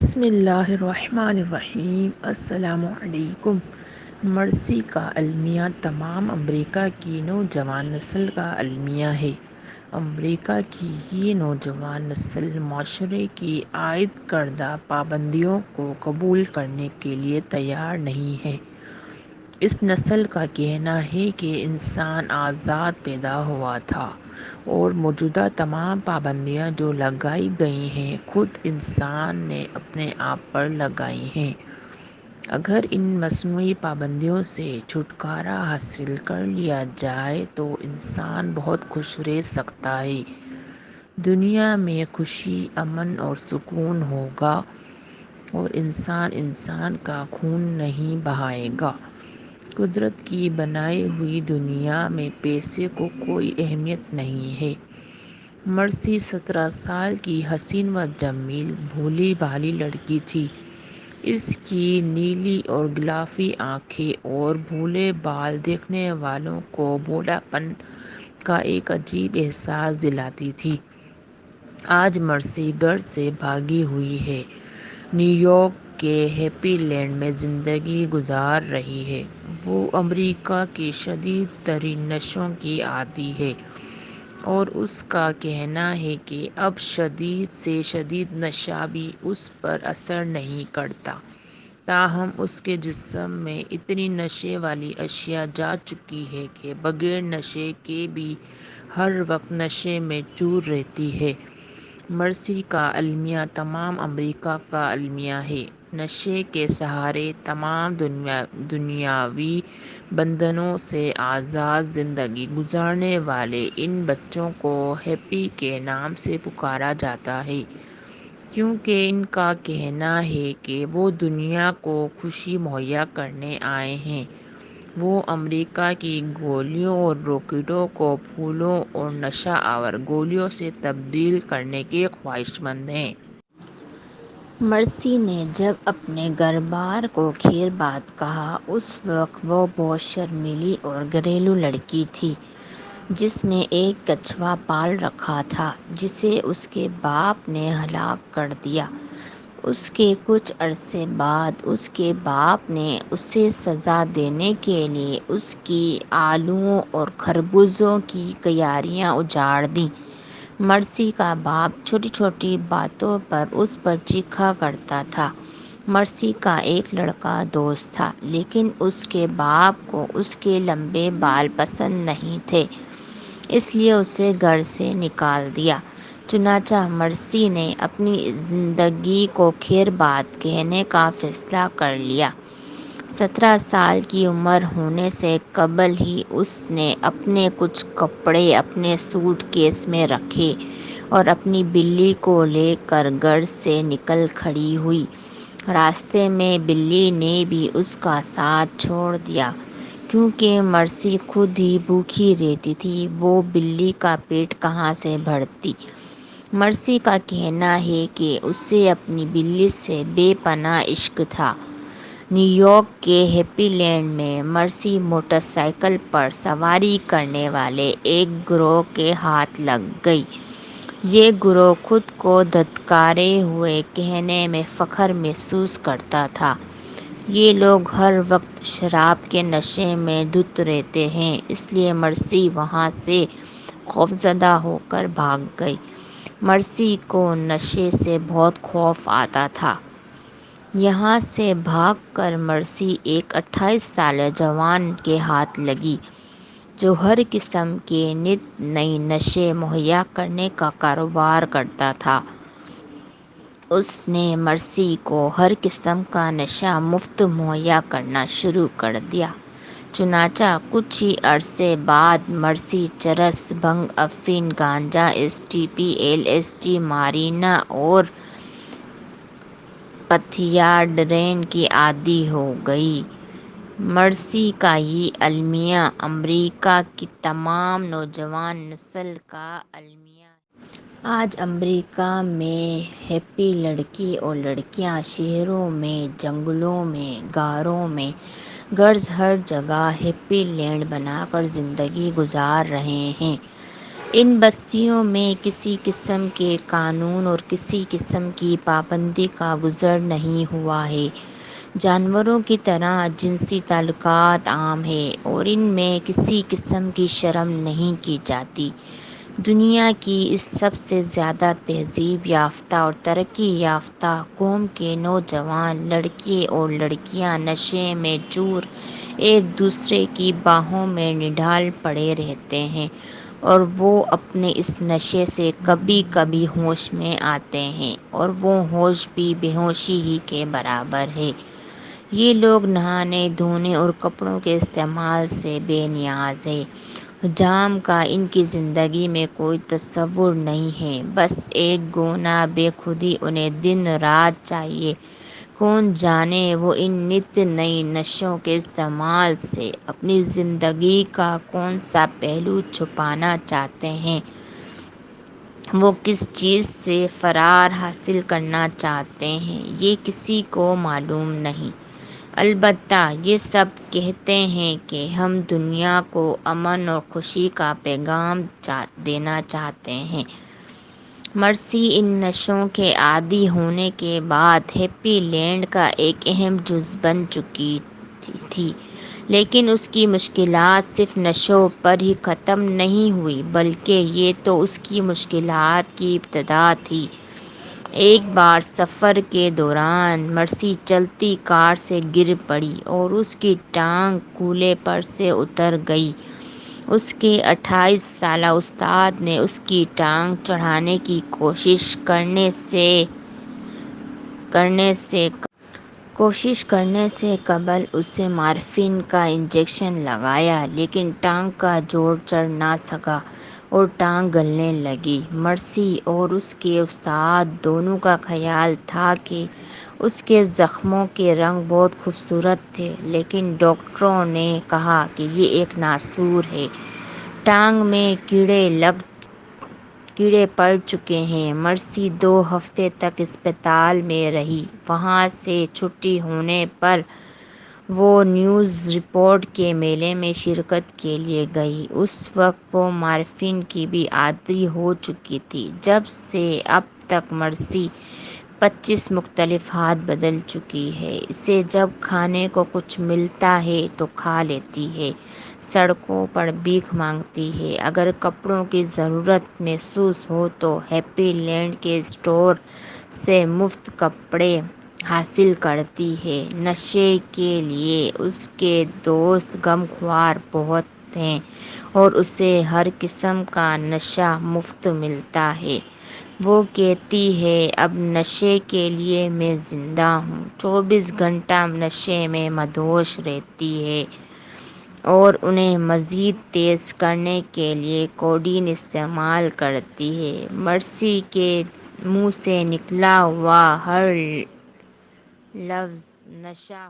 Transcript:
بسم اللہ الرحمن الرحیم۔ السلام علیکم۔ مرسی کا المیہ تمام امریکہ کی نوجوان نسل کا المیہ ہے۔ امریکہ کی یہ نوجوان نسل معاشرے کی عائد کردہ پابندیوں کو قبول کرنے کے لیے تیار نہیں ہے۔ اس نسل کا کہنا ہے کہ انسان آزاد پیدا ہوا تھا اور موجودہ تمام پابندیاں جو لگائی گئی ہیں خود انسان نے اپنے آپ پر لگائی ہیں۔ اگر ان مصنوعی پابندیوں سے چھٹکارا حاصل کر لیا جائے تو انسان بہت خوش رہ سکتا ہے۔ دنیا میں خوشی، امن اور سکون ہوگا اور انسان کا خون نہیں بہائے گا۔ قدرت کی بنائی ہوئی دنیا میں پیسے کو کوئی اہمیت نہیں ہے۔ مرسی 17 سال کی حسین و جمیل بھولی بھالی لڑکی تھی۔ اس کی نیلی اور گلابی آنکھیں اور بھولے بال دیکھنے والوں کو بھولا پن کا ایک عجیب احساس دلاتی تھی۔ آج مرسی گھر سے بھاگی ہوئی ہے، نیویارک کے ہیپی لینڈ میں زندگی گزار رہی ہے۔ وہ امریکہ کی شدید ترین نشوں کی عادی ہے اور اس کا کہنا ہے کہ اب شدید سے شدید نشہ بھی اس پر اثر نہیں کرتا۔ تاہم اس کے جسم میں اتنی نشے والی اشیاء جا چکی ہے کہ بغیر نشے کے بھی ہر وقت نشے میں چور رہتی ہے۔ مرسی کا المیہ تمام امریکہ کا المیہ ہے۔ نشے کے سہارے تمام دنیاوی بندھنوں سے آزاد زندگی گزارنے والے ان بچوں کو ہیپی کے نام سے پکارا جاتا ہے، کیونکہ ان کا کہنا ہے کہ وہ دنیا کو خوشی مہیا کرنے آئے ہیں۔ وہ امریکہ کی گولیوں اور راکٹوں کو پھولوں اور نشہ آور گولیوں سے تبدیل کرنے کے خواہشمند ہیں۔ مرسی نے جب اپنے گھر بار کو خیر بات کہا، اس وقت وہ بہت شرمیلی اور گھریلو لڑکی تھی جس نے ایک کچھوا پال رکھا تھا جسے اس کے باپ نے ہلاک کر دیا۔ اس کے کچھ عرصے بعد اس کے باپ نے اسے سزا دینے کے لیے اس کی آلوؤں اور خربوزوں کی کیاریاں اجاڑ دیں۔ مرسی کا باپ چھوٹی چھوٹی باتوں پر اس پر چیخا کرتا تھا۔ مرسی کا ایک لڑکا دوست تھا، لیکن اس کے باپ کو اس کے لمبے بال پسند نہیں تھے، اس لیے اسے گھر سے نکال دیا۔ چنانچہ مرسی نے اپنی زندگی کو خیر بات کہنے کا فیصلہ کر لیا۔ 17 سال کی عمر ہونے سے قبل ہی اس نے اپنے کچھ کپڑے اپنے سوٹ کیس میں رکھے اور اپنی بلی کو لے کر گھر سے نکل کھڑی ہوئی۔ راستے میں بلی نے بھی اس کا ساتھ چھوڑ دیا، کیونکہ مرسی خود ہی بھوکی رہتی تھی، وہ بلی کا پیٹ کہاں سے بھرتی۔ مرسی کا کہنا ہے کہ اسے اپنی بلی سے بے پناہ عشق تھا۔ نیویارک کے ہیپی لینڈ میں مرسی موٹر سائیکل پر سواری کرنے والے ایک گروہ کے ہاتھ لگ گئی۔ یہ گروہ خود کو دھتکارے ہوئے کہنے میں فخر محسوس کرتا تھا، یہ لوگ ہر وقت شراب کے نشے میں دھت رہتے ہیں، اس لیے مرسی وہاں سے خوفزدہ ہو کر بھاگ گئی۔ مرسی کو نشے سے بہت خوف آتا تھا۔ یہاں سے بھاگ کر مرسی ایک 28 سالہ جوان کے ہاتھ لگی جو ہر قسم کے نت نئے نشے مہیا کرنے کا کاروبار کرتا تھا۔ اس نے مرسی کو ہر قسم کا نشہ مفت مہیا کرنا شروع کر دیا۔ چنانچہ کچھ ہی عرصے بعد مرسی چرس، بھنگ، افیون، گانجا، ایس ٹی پی، LSD، مارینہ اور پتھیڈرین کی عادی ہو گئی۔ مرسی کا یہ المیہ امریکہ کی تمام نوجوان نسل کا المیہ ہے۔ آج امریکہ میں ہیپی لڑکی اور لڑکیاں شہروں میں، جنگلوں میں، غاروں میں، غرض ہر جگہ ہیپی لینڈ بنا کر زندگی گزار رہے ہیں۔ ان بستیوں میں کسی قسم کے قانون اور کسی قسم کی پابندی کا گزر نہیں ہوا ہے۔ جانوروں کی طرح جنسی تعلقات عام ہیں اور ان میں کسی قسم کی شرم نہیں کی جاتی۔ دنیا کی اس سب سے زیادہ تہذیب یافتہ اور ترقی یافتہ قوم کے نوجوان لڑکے اور لڑکیاں نشے میں چور ایک دوسرے کی باہوں میں نڈھال پڑے رہتے ہیں اور وہ اپنے اس نشے سے کبھی کبھی ہوش میں آتے ہیں اور وہ ہوش بھی بے ہوشی ہی کے برابر ہے۔ یہ لوگ نہانے دھونے اور کپڑوں کے استعمال سے بے نیاز ہیں۔ حجام کا ان کی زندگی میں کوئی تصور نہیں ہے، بس ایک گونا بے خودی انہیں دن رات چاہیے۔ کون جانے وہ ان نت نئی نشوں کے استعمال سے اپنی زندگی کا کون سا پہلو چھپانا چاہتے ہیں، وہ کس چیز سے فرار حاصل کرنا چاہتے ہیں، یہ کسی کو معلوم نہیں۔ البتہ یہ سب کہتے ہیں کہ ہم دنیا کو امن اور خوشی کا پیغام دینا چاہتے ہیں۔ مرسی ان نشوں کے عادی ہونے کے بعد ہیپی لینڈ کا ایک اہم جز بن چکی تھی، لیکن اس کی مشکلات صرف نشوں پر ہی ختم نہیں ہوئی بلکہ یہ تو اس کی مشکلات کی ابتدا تھی۔ ایک بار سفر کے دوران مرسی چلتی کار سے گر پڑی اور اس کی ٹانگ کولے پر سے اتر گئی۔ اس کے 28 سالہ استاد نے اس کی ٹانگ چڑھانے کی کوشش کرنے سے قبل اسے مارفین کا انجیکشن لگایا، لیکن ٹانگ کا جوڑ چڑھ نہ سکا اور ٹانگ گلنے لگی۔ مرسی اور اس کے استاد دونوں کا خیال تھا کہ اس کے زخموں کے رنگ بہت خوبصورت تھے، لیکن ڈاکٹروں نے کہا کہ یہ ایک ناسور ہے، ٹانگ میں کیڑے پڑ چکے ہیں۔ مرسی 2 ہفتے تک اسپتال میں رہی۔ وہاں سے چھٹی ہونے پر وہ نیوز رپورٹ کے میلے میں شرکت کے لیے گئی۔ اس وقت وہ مارفین کی بھی عادی ہو چکی تھی۔ جب سے اب تک مرسی 25 مختلف ہاتھ بدل چکی ہے۔ اسے جب کھانے کو کچھ ملتا ہے تو کھا لیتی ہے، سڑکوں پر بھیک مانگتی ہے، اگر کپڑوں کی ضرورت محسوس ہو تو ہیپی لینڈ کے اسٹور سے مفت کپڑے حاصل کرتی ہے۔ نشے کے لیے اس کے دوست غمخوار بہت ہیں اور اسے ہر قسم کا نشہ مفت ملتا ہے۔ وہ کہتی ہے، اب نشے کے لیے میں زندہ ہوں۔ 24 گھنٹہ نشے میں مدہوش رہتی ہے اور انہیں مزید تیز کرنے کے لیے کوڈین استعمال کرتی ہے۔ مرسی کے منہ سے نکلا ہوا ہر لفظ نشہ